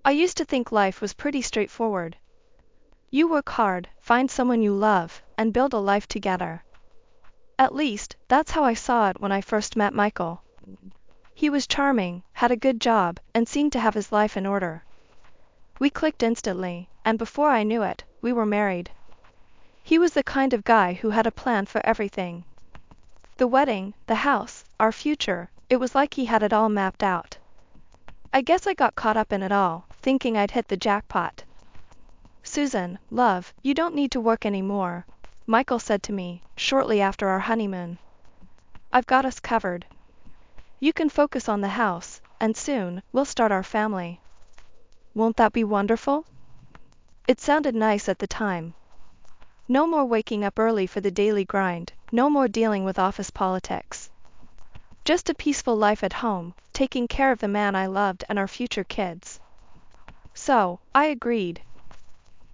I used to think life was pretty straightforward. You work hard, find someone you love, and build a life together. At least, that's how I saw it when I first met Michael. He was charming, had a good job, and seemed to have his life in order. We clicked instantly, and before I knew it, we were married. He was the kind of guy who had a plan for everything. The wedding, the house, our future, it was like he had it all mapped out. I guess I got caught up in it all, thinking I'd hit the jackpot. "Susan, love, you don't need to work anymore," Michael said to me, shortly after our honeymoon. "I've got us covered. You can focus on the house, and soon, we'll start our family. Won't that be wonderful?" It sounded nice at the time. No more waking up early for the daily grind, no more dealing with office politics. Just a peaceful life at home, taking care of the man I loved and our future kids. So, I agreed.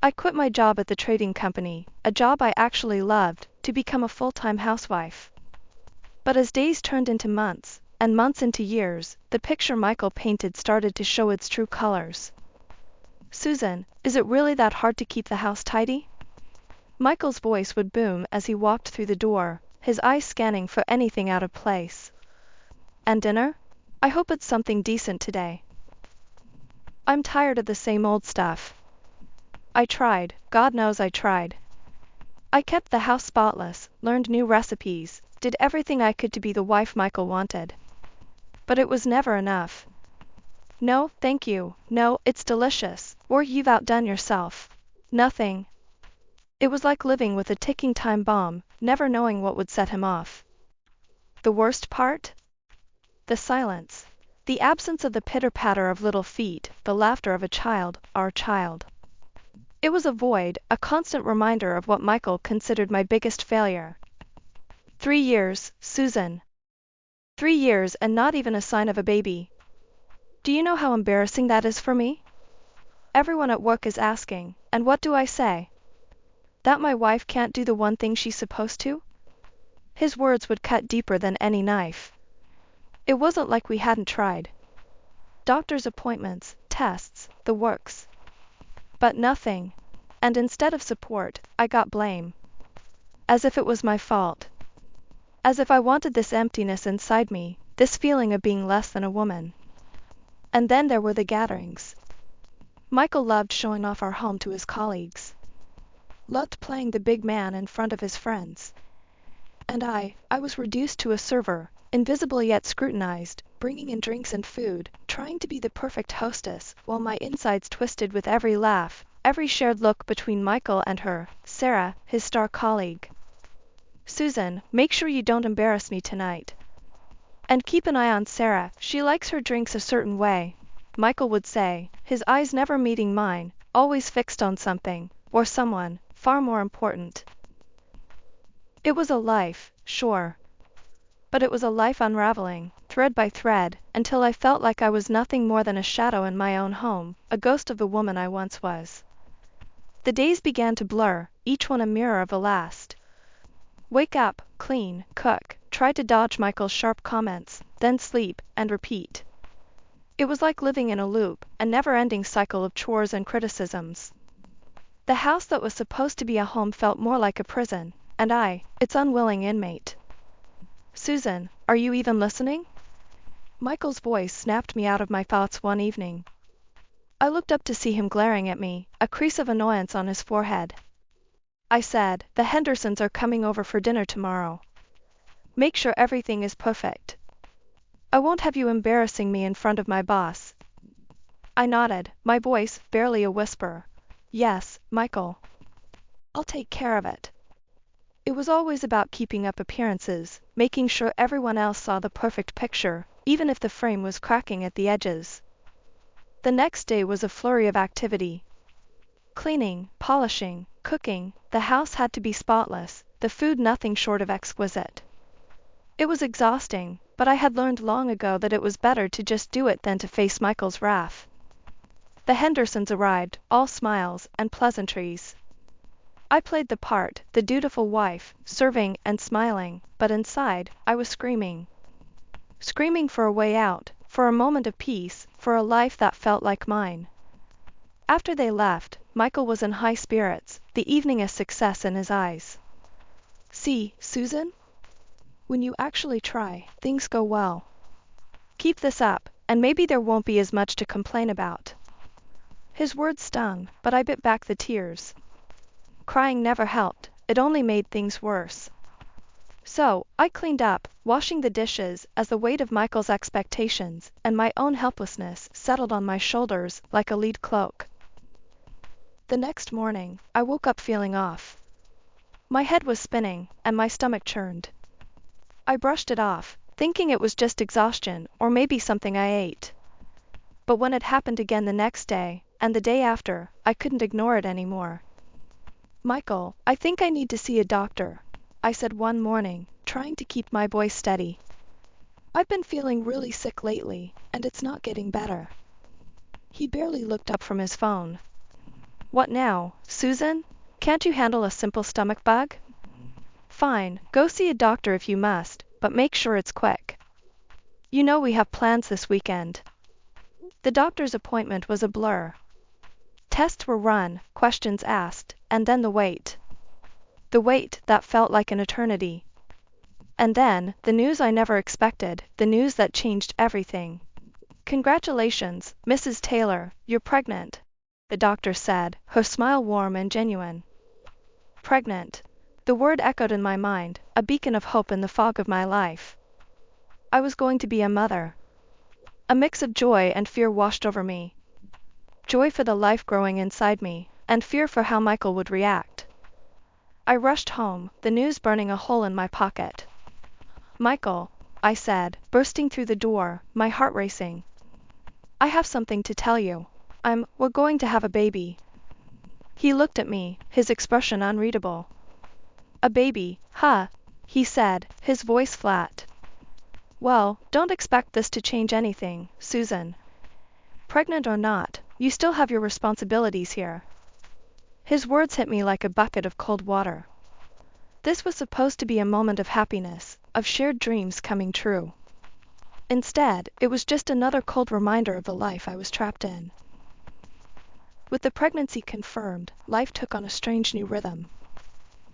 I quit my job at the trading company, a job I actually loved, to become a full-time housewife. But as days turned into months, and months into years, the picture Michael painted started to show its true colors. "Susan, is it really that hard to keep the house tidy?" Michael's voice would boom as he walked through the door, his eyes scanning for anything out of place. "And dinner? I hope it's something decent today. I'm tired of the same old stuff." I tried, God knows I tried. I kept the house spotless, learned new recipes, did everything I could to be the wife Michael wanted. But it was never enough. "No, thank you, no, it's delicious," or "you've outdone yourself." Nothing. It was like living with a ticking time bomb, never knowing what would set him off. The worst part? The silence. The absence of the pitter-patter of little feet, the laughter of a child, our child. It was a void, a constant reminder of what Michael considered my biggest failure. 3 years, Susan. 3 years and not even a sign of a baby. Do you know how embarrassing that is for me? Everyone at work is asking, and what do I say? That my wife can't do the one thing she's supposed to? His words would cut deeper than any knife. It wasn't like we hadn't tried. Doctor's appointments, tests, the works. But nothing. And instead of support, I got blame. As if it was my fault. As if I wanted this emptiness inside me, this feeling of being less than a woman. And then there were the gatherings. Michael loved showing off our home to his colleagues. Loved playing the big man in front of his friends. And I was reduced to a server, invisible yet scrutinized, bringing in drinks and food, trying to be the perfect hostess, while my insides twisted with every laugh, every shared look between Michael and her, Sarah, his star colleague. "Susan, make sure you don't embarrass me tonight. And keep an eye on Sarah, she likes her drinks a certain way," Michael would say, his eyes never meeting mine, always fixed on something, or someone, far more important. It was a life, sure. But it was a life unraveling, thread by thread, until I felt like I was nothing more than a shadow in my own home, a ghost of the woman I once was. The days began to blur, each one a mirror of the last. Wake up, clean, cook, try to dodge Michael's sharp comments, then sleep, and repeat. It was like living in a loop, a never-ending cycle of chores and criticisms. The house that was supposed to be a home felt more like a prison, and I, its unwilling inmate. "Susan, are you even listening?" Michael's voice snapped me out of my thoughts one evening. I looked up to see him glaring at me, a crease of annoyance on his forehead. I said, "The Hendersons are coming over for dinner tomorrow. Make sure everything is perfect. I won't have you embarrassing me in front of my boss." I nodded, my voice barely a whisper. "Yes, Michael. I'll take care of it." It was always about keeping up appearances, making sure everyone else saw the perfect picture, even if the frame was cracking at the edges. The next day was a flurry of activity. Cleaning, polishing, cooking, the house had to be spotless, the food nothing short of exquisite. It was exhausting, but I had learned long ago that it was better to just do it than to face Michael's wrath. The Hendersons arrived, all smiles and pleasantries. I played the part, the dutiful wife, serving and smiling, but inside, I was screaming. Screaming for a way out, for a moment of peace, for a life that felt like mine. After they left, Michael was in high spirits, the evening a success in his eyes. See, Susan? When you actually try, things go well. Keep this up, and maybe there won't be as much to complain about. His words stung, but I bit back the tears. Crying never helped, it only made things worse. So, I cleaned up, washing the dishes as the weight of Michael's expectations and my own helplessness settled on my shoulders like a lead cloak. The next morning, I woke up feeling off. My head was spinning, and my stomach churned. I brushed it off, thinking it was just exhaustion or maybe something I ate. But when it happened again the next day, and the day after, I couldn't ignore it anymore. Michael, I think I need to see a doctor, I said one morning, trying to keep my voice steady. I've been feeling really sick lately, and it's not getting better. He barely looked up from his phone. What now, Susan? Can't you handle a simple stomach bug? Fine, go see a doctor if you must, but make sure it's quick. You know we have plans this weekend. The doctor's appointment was a blur. Tests were run, questions asked, and then the wait. The wait that felt like an eternity. And then, the news I never expected, the news that changed everything. Congratulations, Mrs. Taylor, you're pregnant, the doctor said, her smile warm and genuine. Pregnant. The word echoed in my mind, a beacon of hope in the fog of my life. I was going to be a mother. A mix of joy and fear washed over me. Joy for the life growing inside me, and fear for how Michael would react. I rushed home, the news burning a hole in my pocket. Michael, I said, bursting through the door, my heart racing. I have something to tell you. We're going to have a baby. He looked at me, his expression unreadable. A baby, huh? He said, his voice flat. Well, don't expect this to change anything, Susan. Pregnant or not, you still have your responsibilities here. His words hit me like a bucket of cold water. This was supposed to be a moment of happiness, of shared dreams coming true. Instead, it was just another cold reminder of the life I was trapped in. With the pregnancy confirmed, life took on a strange new rhythm.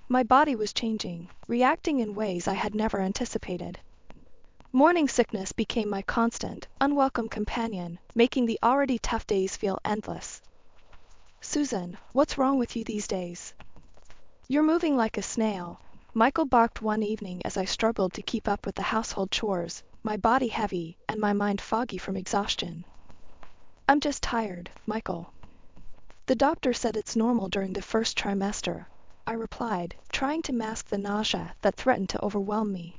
My body was changing, reacting in ways I had never anticipated. Morning sickness became my constant, unwelcome companion, making the already tough days feel endless. Susan, what's wrong with you these days? You're moving like a snail, Michael barked one evening as I struggled to keep up with the household chores, my body heavy and my mind foggy from exhaustion. I'm just tired, Michael. The doctor said it's normal during the first trimester, I replied, trying to mask the nausea that threatened to overwhelm me.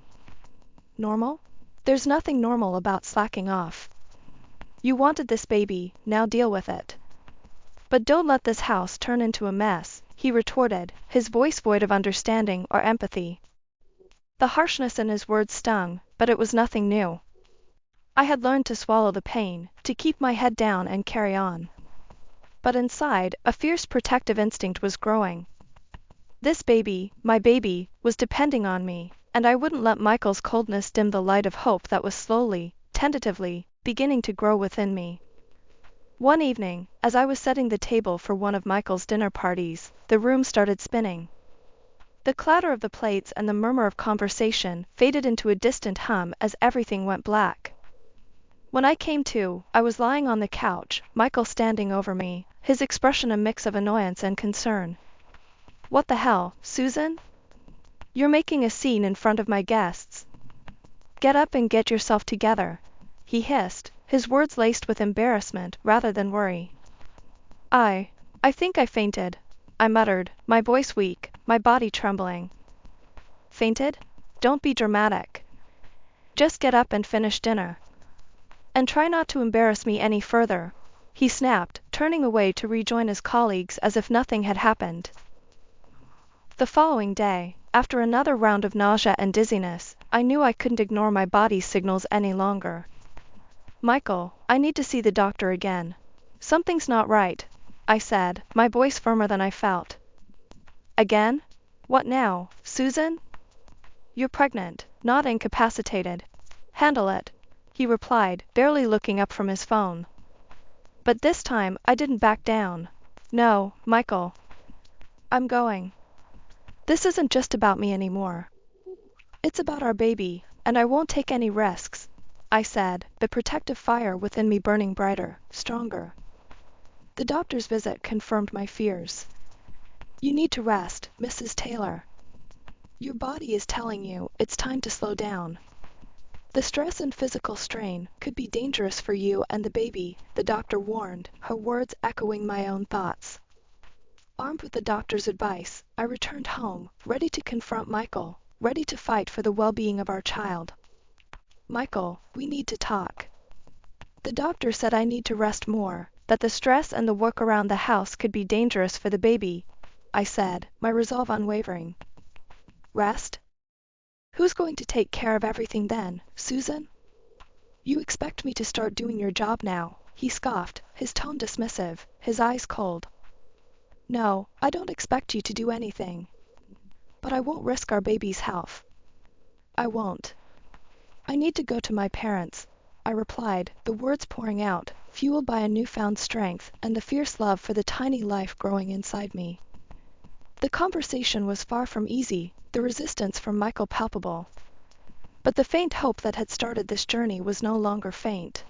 Normal? There's nothing normal about slacking off. You wanted this baby, now deal with it. But don't let this house turn into a mess, he retorted, his voice void of understanding or empathy. The harshness in his words stung, but it was nothing new. I had learned to swallow the pain, to keep my head down and carry on. But inside, a fierce protective instinct was growing. This baby, my baby, was depending on me, and I wouldn't let Michael's coldness dim the light of hope that was slowly, tentatively, beginning to grow within me. One evening, as I was setting the table for one of Michael's dinner parties, the room started spinning. The clatter of the plates and the murmur of conversation faded into a distant hum as everything went black. When I came to, I was lying on the couch, Michael standing over me, his expression a mix of annoyance and concern. What the hell, Susan? You're making a scene in front of my guests. Get up and get yourself together, he hissed, his words laced with embarrassment rather than worry. I think I fainted, I muttered, my voice weak, my body trembling. Fainted? Don't be dramatic. Just get up and finish dinner. And try not to embarrass me any further, he snapped, turning away to rejoin his colleagues as if nothing had happened. The following day, after another round of nausea and dizziness, I knew I couldn't ignore my body's signals any longer. Michael, I need to see the doctor again. Something's not right, I said, my voice firmer than I felt. Again? What now, Susan? You're pregnant, not incapacitated. Handle it, he replied, barely looking up from his phone. But this time, I didn't back down. No, Michael. I'm going. This isn't just about me anymore. It's about our baby, and I won't take any risks, I said, the protective fire within me burning brighter, stronger. The doctor's visit confirmed my fears. You need to rest, Mrs. Taylor. Your body is telling you it's time to slow down. The stress and physical strain could be dangerous for you and the baby, the doctor warned, her words echoing my own thoughts. Armed with the doctor's advice, I returned home, ready to confront Michael, ready to fight for the well-being of our child. Michael, we need to talk. The doctor said I need to rest more, that the stress and the work around the house could be dangerous for the baby, I said, my resolve unwavering. Rest? Who's going to take care of everything then, Susan? You expect me to start doing your job now, he scoffed, his tone dismissive, his eyes cold. No, I don't expect you to do anything. But I won't risk our baby's health. I won't. I need to go to my parents, I replied, the words pouring out, fueled by a newfound strength and the fierce love for the tiny life growing inside me. The conversation was far from easy, the resistance from Michael palpable. But the faint hope that had started this journey was no longer faint.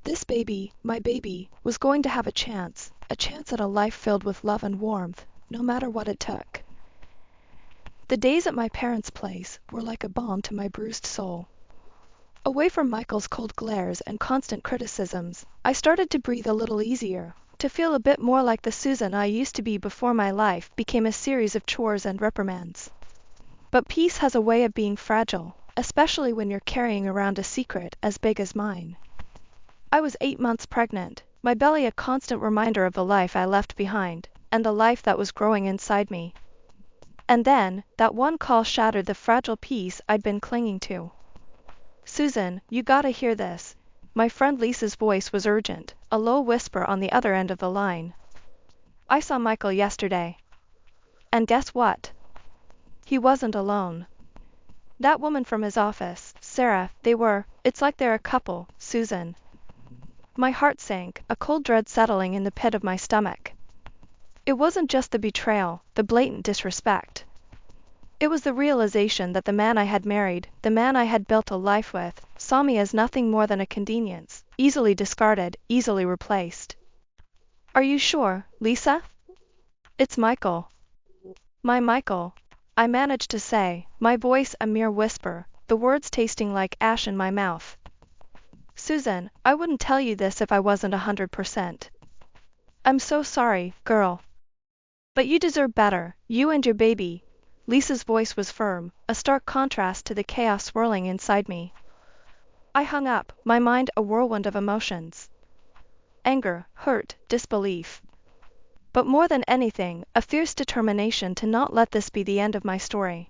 This baby, my baby, was going to have a chance at a life filled with love and warmth, no matter what it took. The days at my parents' place were like a balm to my bruised soul. Away from Michael's cold glares and constant criticisms, I started to breathe a little easier, to feel a bit more like the Susan I used to be before my life became a series of chores and reprimands. But peace has a way of being fragile, especially when you're carrying around a secret as big as mine. I was 8 months pregnant, my belly a constant reminder of the life I left behind, and the life that was growing inside me. And then, that one call shattered the fragile peace I'd been clinging to. Susan, you gotta hear this. My friend Lisa's voice was urgent, a low whisper on the other end of the line. I saw Michael yesterday. And guess what? He wasn't alone. That woman from his office, Sarah, it's like they're a couple, Susan. My heart sank, a cold dread settling in the pit of my stomach. It wasn't just the betrayal, the blatant disrespect. It was the realization that the man I had married, the man I had built a life with, saw me as nothing more than a convenience, easily discarded, easily replaced. Are you sure, Lisa? It's Michael. My Michael, I managed to say, my voice a mere whisper, the words tasting like ash in my mouth. Susan, I wouldn't tell you this if I wasn't 100%. I'm so sorry, girl. But you deserve better, you and your baby. Lisa's voice was firm, a stark contrast to the chaos swirling inside me. I hung up, my mind a whirlwind of emotions. Anger, hurt, disbelief. But more than anything, a fierce determination to not let this be the end of my story.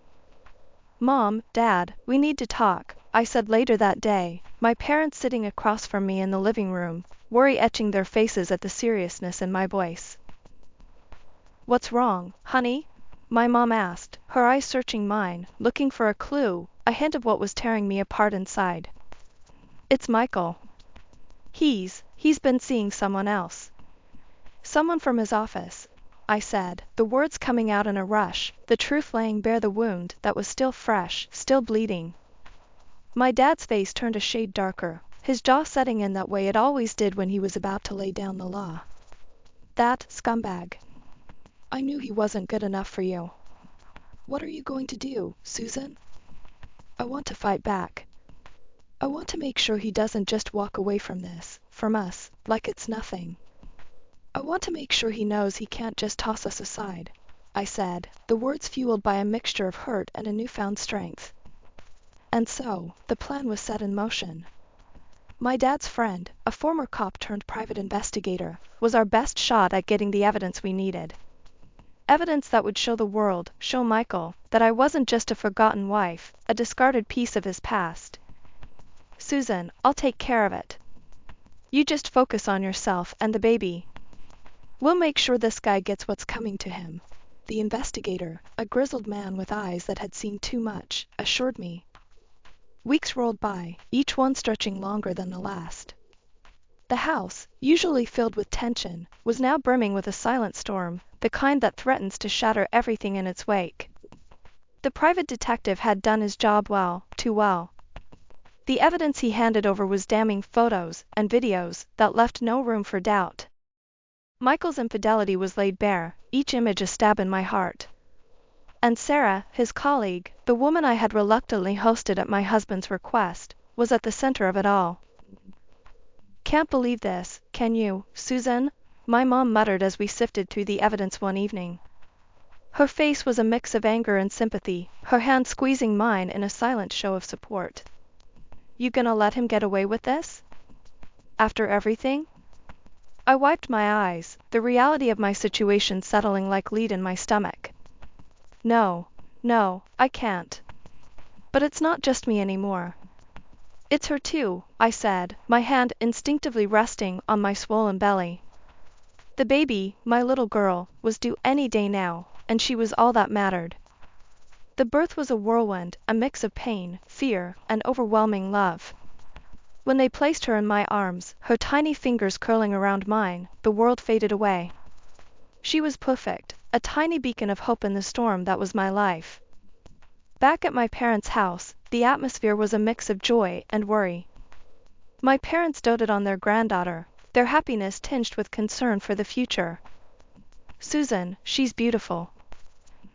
Mom, Dad, we need to talk, I said later that day, my parents sitting across from me in the living room, worry etching their faces at the seriousness in my voice. What's wrong, honey? My mom asked, her eyes searching mine, looking for a clue, a hint of what was tearing me apart inside. It's Michael. He's been seeing someone else. Someone from his office, I said, the words coming out in a rush, the truth laying bare the wound that was still fresh, still bleeding. My dad's face turned a shade darker, his jaw setting in that way it always did when he was about to lay down the law. That scumbag. I knew he wasn't good enough for you. What are you going to do, Susan? I want to fight back. I want to make sure he doesn't just walk away from this, from us, like it's nothing. I want to make sure he knows he can't just toss us aside, I said, the words fueled by a mixture of hurt and a newfound strength. And so, the plan was set in motion. My dad's friend, a former cop turned private investigator, was our best shot at getting the evidence we needed. Evidence that would show the world, show Michael, that I wasn't just a forgotten wife, a discarded piece of his past. Susan, I'll take care of it. You just focus on yourself and the baby. We'll make sure this guy gets what's coming to him. The investigator, a grizzled man with eyes that had seen too much, assured me. Weeks rolled by, each one stretching longer than the last. The house, usually filled with tension, was now brimming with a silent storm, the kind that threatens to shatter everything in its wake. The private detective had done his job well, too well. The evidence he handed over was damning: photos and videos that left no room for doubt. Michael's infidelity was laid bare, each image a stab in my heart. And Sarah, his colleague, the woman I had reluctantly hosted at my husband's request, was at the center of it all. "Can't believe this, can you, Susan?" my mom muttered as we sifted through the evidence one evening. Her face was a mix of anger and sympathy, her hand squeezing mine in a silent show of support. "You gonna let him get away with this? After everything?" I wiped my eyes, the reality of my situation settling like lead in my stomach. No, I can't. But it's not just me anymore. It's her too, I said, my hand instinctively resting on my swollen belly. The baby, my little girl, was due any day now, and she was all that mattered. The birth was a whirlwind, a mix of pain, fear, and overwhelming love. When they placed her in my arms, her tiny fingers curling around mine, the world faded away. She was perfect, a tiny beacon of hope in the storm that was my life. Back at my parents' house, the atmosphere was a mix of joy and worry. My parents doted on their granddaughter, their happiness tinged with concern for the future. "Susan, she's beautiful.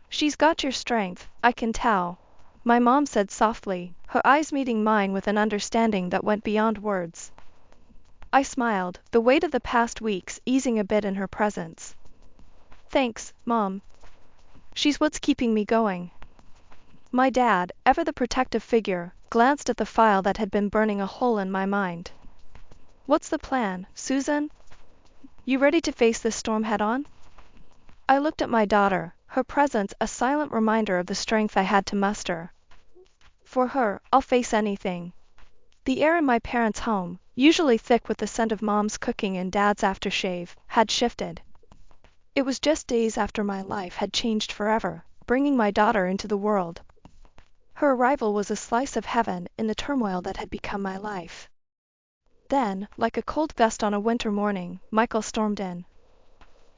She's got your strength, I can tell," my mom said softly, her eyes meeting mine with an understanding that went beyond words. I smiled, the weight of the past weeks easing a bit in her presence. "Thanks, Mom. She's what's keeping me going." My dad, ever the protective figure, glanced at the file that had been burning a hole in my mind. "What's the plan, Susan? You ready to face this storm head-on?" I looked at my daughter, her presence a silent reminder of the strength I had to muster. For her, I'll face anything. The air in my parents' home, usually thick with the scent of Mom's cooking and Dad's aftershave, had shifted. It was just days after my life had changed forever, bringing my daughter into the world. Her arrival was a slice of heaven in the turmoil that had become my life. Then, like a cold gust on a winter morning, Michael stormed in.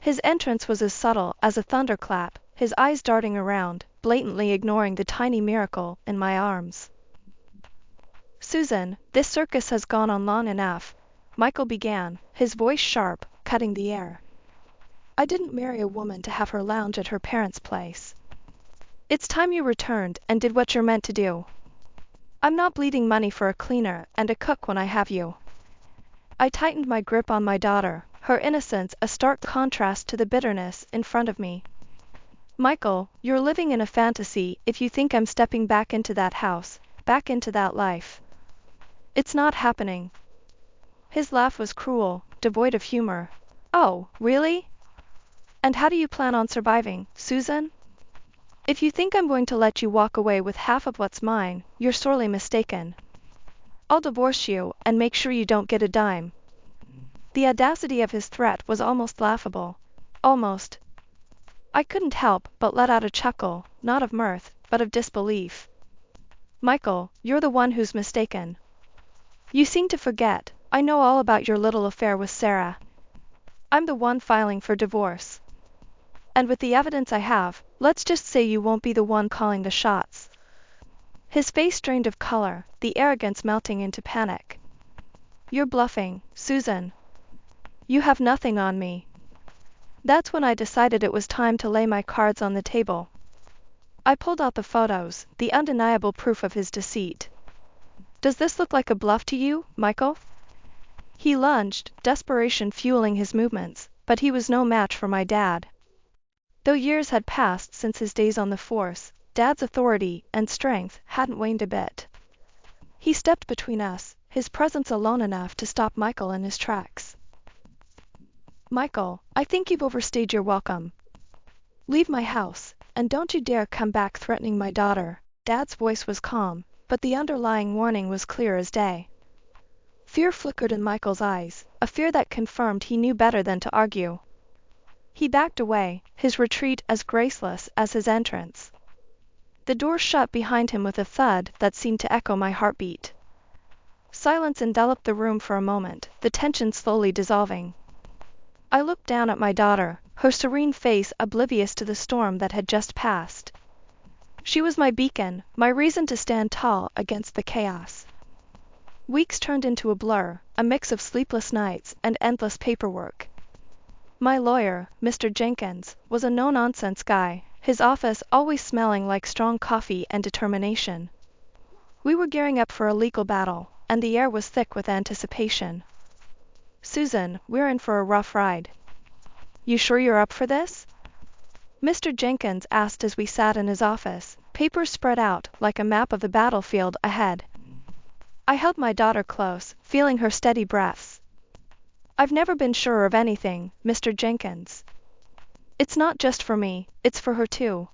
His entrance was as subtle as a thunderclap, his eyes darting around, blatantly ignoring the tiny miracle in my arms. "Susan, this circus has gone on long enough," Michael began, his voice sharp, cutting the air. "I didn't marry a woman to have her lounge at her parents' place. It's time you returned and did what you're meant to do. I'm not bleeding money for a cleaner and a cook when I have you." I tightened my grip on my daughter, her innocence a stark contrast to the bitterness in front of me. "Michael, you're living in a fantasy if you think I'm stepping back into that house, back into that life. It's not happening." His laugh was cruel, devoid of humor. "Oh, really? And how do you plan on surviving, Susan? If you think I'm going to let you walk away with half of what's mine, you're sorely mistaken. I'll divorce you and make sure you don't get a dime." The audacity of his threat was almost laughable. Almost. I couldn't help but let out a chuckle, not of mirth, but of disbelief. "Michael, you're the one who's mistaken. You seem to forget, I know all about your little affair with Sarah. I'm the one filing for divorce. And with the evidence I have, let's just say you won't be the one calling the shots." His face drained of color, the arrogance melting into panic. "You're bluffing, Susan. You have nothing on me." That's when I decided it was time to lay my cards on the table. I pulled out the photos, the undeniable proof of his deceit. "Does this look like a bluff to you, Michael?" He lunged, desperation fueling his movements, but he was no match for my dad. Though years had passed since his days on the force, Dad's authority and strength hadn't waned a bit. He stepped between us, his presence alone enough to stop Michael in his tracks. "Michael, I think you've overstayed your welcome. Leave my house, and don't you dare come back threatening my daughter." Dad's voice was calm, but the underlying warning was clear as day. Fear flickered in Michael's eyes, a fear that confirmed he knew better than to argue. He backed away, his retreat as graceless as his entrance. The door shut behind him with a thud that seemed to echo my heartbeat. Silence enveloped the room for a moment, the tension slowly dissolving. I looked down at my daughter, her serene face oblivious to the storm that had just passed. She was my beacon, my reason to stand tall against the chaos. Weeks turned into a blur, a mix of sleepless nights and endless paperwork. My lawyer, Mr. Jenkins, was a no-nonsense guy, his office always smelling like strong coffee and determination. We were gearing up for a legal battle, and the air was thick with anticipation. "Susan, we're in for a rough ride. You sure you're up for this?" Mr. Jenkins asked as we sat in his office, papers spread out like a map of the battlefield ahead. I held my daughter close, feeling her steady breaths. "I've never been surer of anything, Mr. Jenkins. It's not just for me, it's for her too."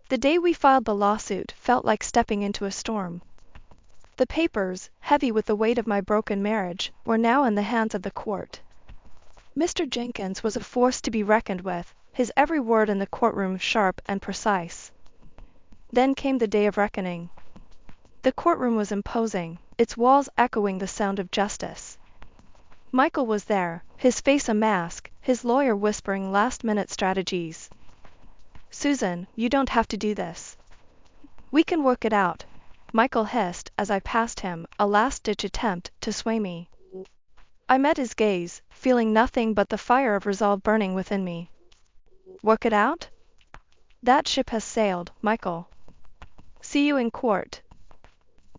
The day we filed the lawsuit felt like stepping into a storm. The papers, heavy with the weight of my broken marriage, were now in the hands of the court. Mr. Jenkins was a force to be reckoned with, his every word in the courtroom sharp and precise. Then came the day of reckoning. The courtroom was imposing, its walls echoing the sound of justice. Michael was there, his face a mask, his lawyer whispering last-minute strategies. "Susan, you don't have to do this. We can work it out," Michael hissed as I passed him, a last-ditch attempt to sway me. I met his gaze, feeling nothing but the fire of resolve burning within me. "Work it out? That ship has sailed, Michael. See you in court."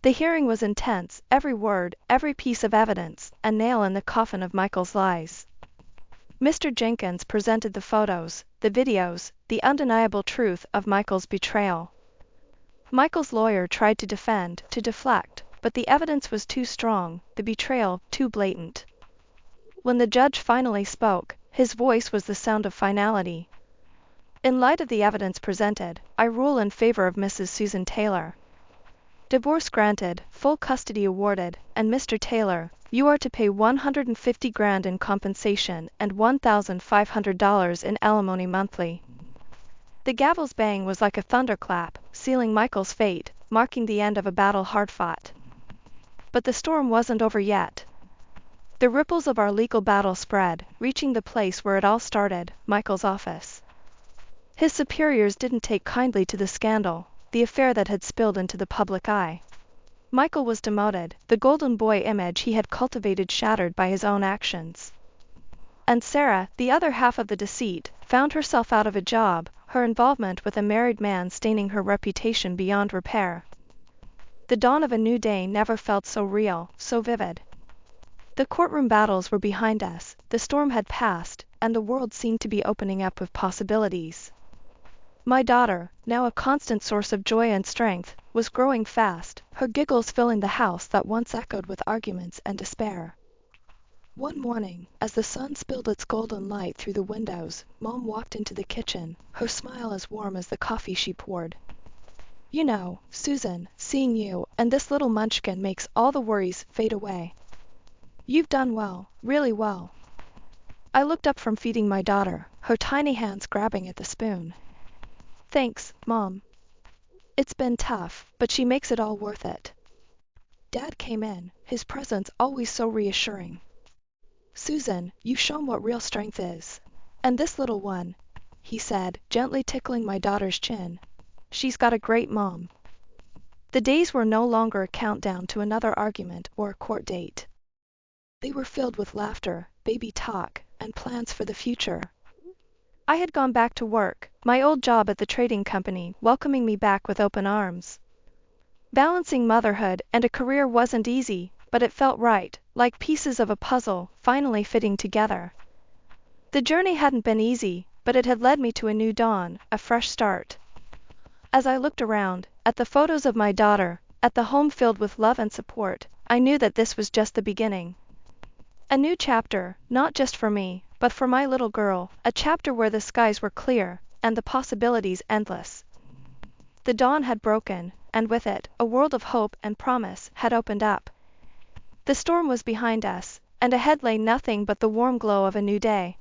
The hearing was intense, every word, every piece of evidence, a nail in the coffin of Michael's lies. Mr. Jenkins presented the photos, the videos, the undeniable truth of Michael's betrayal. Michael's lawyer tried to defend, to deflect, but the evidence was too strong, the betrayal too blatant. When the judge finally spoke, his voice was the sound of finality. "In light of the evidence presented, I rule in favor of Mrs. Susan Taylor. Divorce granted, full custody awarded, and Mr. Taylor, you are to pay $150,000 in compensation and $1,500 in alimony monthly." The gavel's bang was like a thunderclap, sealing Michael's fate, marking the end of a battle hard fought. But the storm wasn't over yet. The ripples of our legal battle spread, reaching the place where it all started, Michael's office. His superiors didn't take kindly to the scandal, the affair that had spilled into the public eye. Michael was demoted, the golden boy image he had cultivated shattered by his own actions. And Sarah, the other half of the deceit, found herself out of a job, her involvement with a married man staining her reputation beyond repair. The dawn of a new day never felt so real, so vivid. The courtroom battles were behind us, the storm had passed, and the world seemed to be opening up with possibilities. My daughter, now a constant source of joy and strength, was growing fast, her giggles filling the house that once echoed with arguments and despair. One morning, as the sun spilled its golden light through the windows, Mom walked into the kitchen, her smile as warm as the coffee she poured. "You know, Susan, seeing you and this little munchkin makes all the worries fade away. You've done well, really well." I looked up from feeding my daughter, her tiny hands grabbing at the spoon. "Thanks, Mom. It's been tough, but she makes it all worth it." Dad came in, his presence always so reassuring. "Susan, you've shown what real strength is. And this little one," he said, gently tickling my daughter's chin, "she's got a great mom." The days were no longer a countdown to another argument or a court date. They were filled with laughter, baby talk, and plans for the future. I had gone back to work, my old job at the trading company welcoming me back with open arms. Balancing motherhood and a career wasn't easy, but it felt right, like pieces of a puzzle finally fitting together. The journey hadn't been easy, but it had led me to a new dawn, a fresh start. As I looked around, at the photos of my daughter, at the home filled with love and support, I knew that this was just the beginning. A new chapter, not just for me, but for my little girl, a chapter where the skies were clear, and the possibilities endless. The dawn had broken, and with it, a world of hope and promise had opened up. The storm was behind us, and ahead lay nothing but the warm glow of a new day.